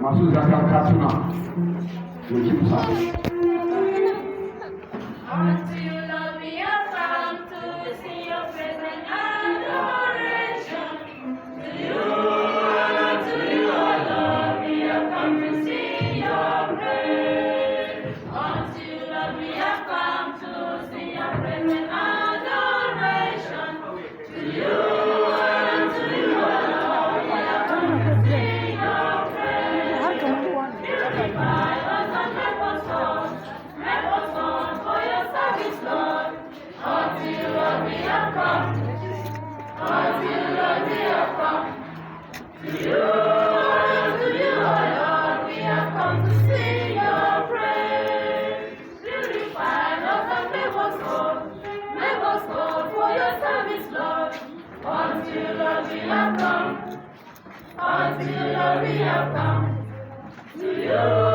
Masu zaka katuna. Wajib sah. Unto you, Lord, we have come to sing your praise and adoration. To you, O Lord, we have come to sing your praise. Unto you, Lord, we have come to sing your praise and adoration. To you, O Lord, we have come to sing your praise. Purify us and make us one for your service, Lord. Unto you, Lord, we have come. Unto you, Lord, we have come. To you, O Lord, we have come to sing your praise. Purify us and make us whole for your service, Lord. Unto you, Lord, we have come. Unto you, Lord, we have come. To you.